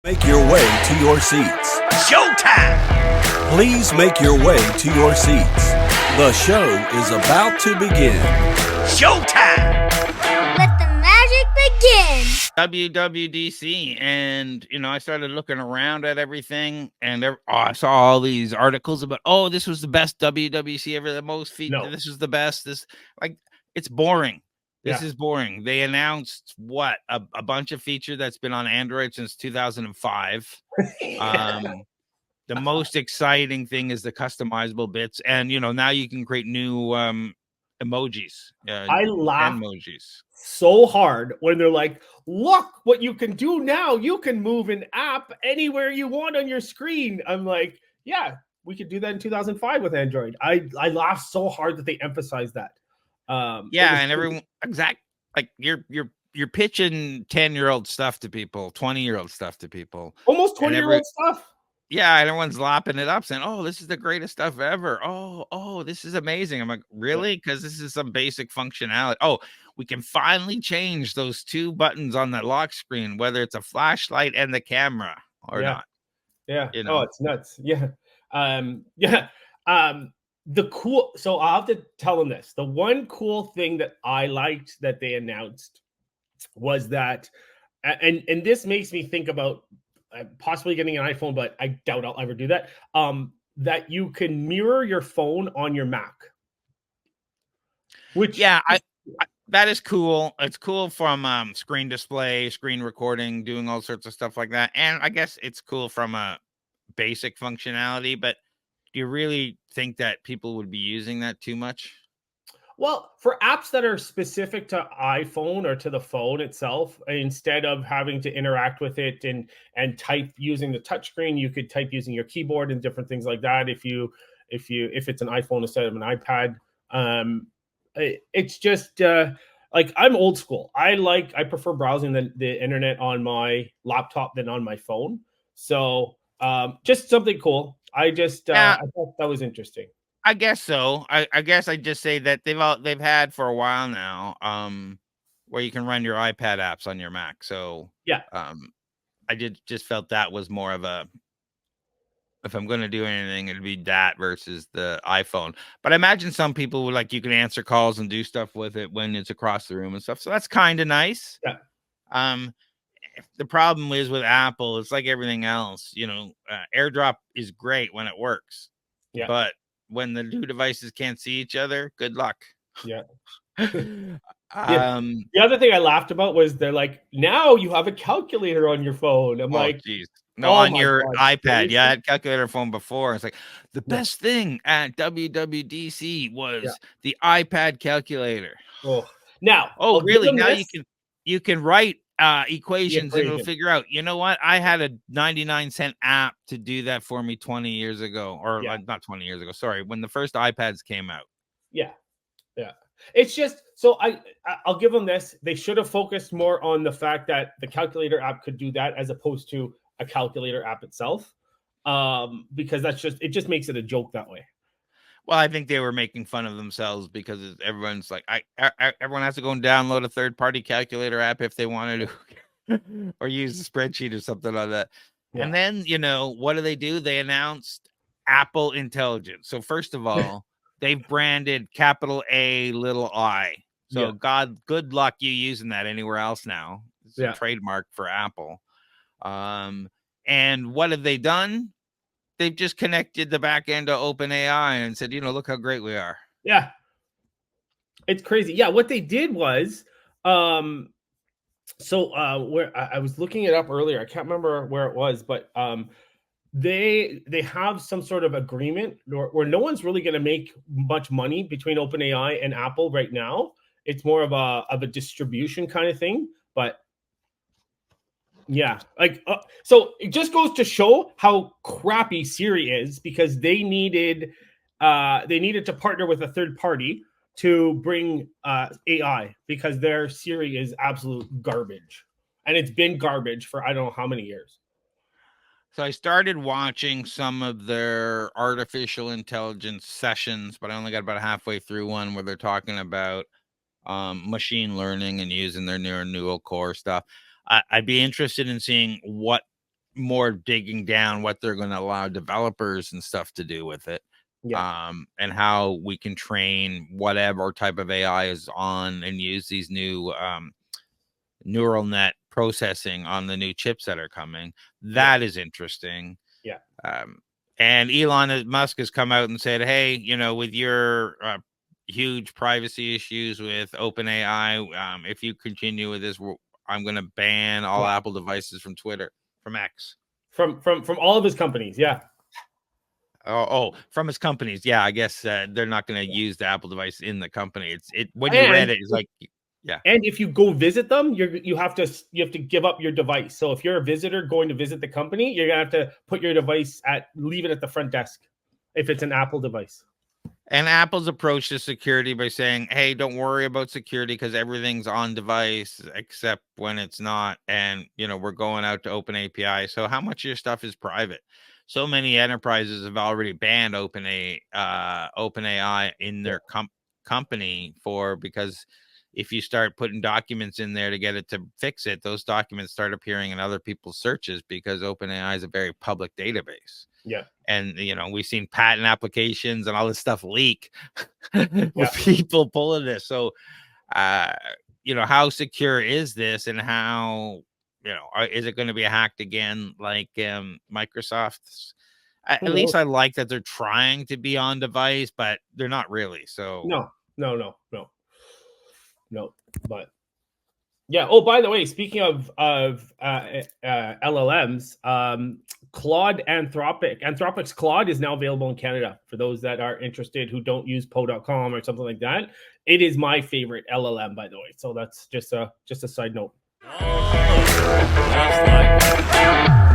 Make your way to your seats. Showtime! Please make your way to your seats. The show is about to begin. Showtime! Let the magic begin. WWDC, and I started looking around at everything, and I saw all these articles about, this was the best WWDC ever, the most feet. No. This was the best. It's boring. This Yeah. is boring. They announced a bunch of feature that's been on Android since 2005. The most exciting thing is the customizable bits, and now you can create new emojis. I laugh emojis. so hard when they're like, look what you can do now. You can move an app anywhere you want on your screen. I'm like, yeah, we could do that in 2005 with Android. I laugh so hard that they emphasize that. And everyone like you're pitching 10-year-old stuff to people, 20-year-old stuff to people, almost 20-year-old stuff. Yeah, and everyone's lopping it up saying, "Oh, this is the greatest stuff ever. Oh, this is amazing." I'm like, really? Because this is some basic functionality. Oh, we can finally change those two buttons on the lock screen, whether it's a flashlight and the camera or not. Yeah. Oh, it's nuts. Yeah. So I'll have to tell them this. The one cool thing that I liked that they announced was that, and this makes me think about possibly getting an iPhone, but I doubt I'll ever do that. That you can mirror your phone on your Mac. Which that is cool. It's cool from screen display, screen recording, doing all sorts of stuff like that. And I guess it's cool from a basic functionality, but do you really think that people would be using that too much? Well, for apps that are specific to iPhone or to the phone itself, instead of having to interact with it and type using the touchscreen, you could type using your keyboard and different things like that. If it's an iPhone instead of an iPad, it's just like I'm old school. I prefer browsing the internet on my laptop than on my phone. So just something cool. I thought that was interesting. I guess so. I guess I just say that they've had for a while now, where you can run your iPad apps on your Mac. So yeah, I just felt that was more of a, if I'm going to do anything, it'd be that versus the iPhone. But I imagine some people would you can answer calls and do stuff with it when it's across the room and stuff. So that's kind of nice. Yeah. The problem is with Apple, it's like everything else. AirDrop is great when it works. Yeah. But when the two devices can't see each other, good luck. Yeah. The other thing I laughed about was they're like, now you have a calculator on your phone. I'm like, geez. No, on your iPad. Yeah, I had calculator phone before. It's like the best thing at WWDC was the iPad calculator. Now, really? Now you can write equations and it'll figure out, you know what? I had a 99-cent app to do that for me 20 years ago, or not 20 years ago. Sorry, when the first iPads came out. Yeah. It's just, so I'll give them this. They should have focused more on the fact that the calculator app could do that as opposed to a calculator app itself. Because it just makes it a joke that way. Well, I think they were making fun of themselves because everyone's like, everyone has to go and download a third-party calculator app if they wanted to, or use a spreadsheet or something like that. Yeah. And then, what do? They announced Apple Intelligence. So first of all, they've branded capital A, little I. So good luck you using that anywhere else now. It's a trademark for Apple. And what have they done? They've just connected the back end to OpenAI and said, look how great we are. Yeah. It's crazy. Yeah. What they did was, where I was looking it up earlier, I can't remember where it was, but they have some sort of agreement where no one's really going to make much money between OpenAI and Apple right now. It's more of a distribution kind of thing, but yeah, so it just goes to show how crappy Siri is because they needed to partner with a third party to bring AI because their Siri is absolute garbage, and it's been garbage for I don't know how many years. So I started watching some of their artificial intelligence sessions, but I only got about halfway through one where they're talking about machine learning and using their neural core stuff. I'd be interested in seeing what more digging down what they're going to allow developers and stuff to do with it. And how we can train whatever type of AI is on and use these new neural net processing on the new chips that are coming. That is interesting. And Elon Musk has come out and said, hey, you know, with your huge privacy issues with OpenAI, if you continue with this, I'm going to ban all Apple devices from Twitter, from X, from all of his companies. From his companies. I guess they're not going to use the Apple device in the company. When you read it, it's like, and if you go visit them, you have to give up your device. So if you're a visitor going to visit the company, you're gonna have to put your device leave it at the front desk if it's an Apple device. And Apple's approach to security by saying, hey, don't worry about security because everything's on device except when it's not. And, you know, we're going out to open API. So how much of your stuff is private? So many enterprises have already banned OpenAI in their company because if you start putting documents in there to get it to fix it, those documents start appearing in other people's searches because OpenAI is a very public database. And, you know, we've seen patent applications and all this stuff leak with people pulling this. So, you know, how secure is this and how, you know, is it going to be hacked again like Microsoft's? At least I like that they're trying to be on device, but they're not really. So no. But yeah. Oh, by the way, speaking of LLMs, Claude Anthropic's Claude is now available in Canada for those that are interested who don't use Poe.com or something like that. It is my favorite LLM, by the way. So that's just a side note. Just like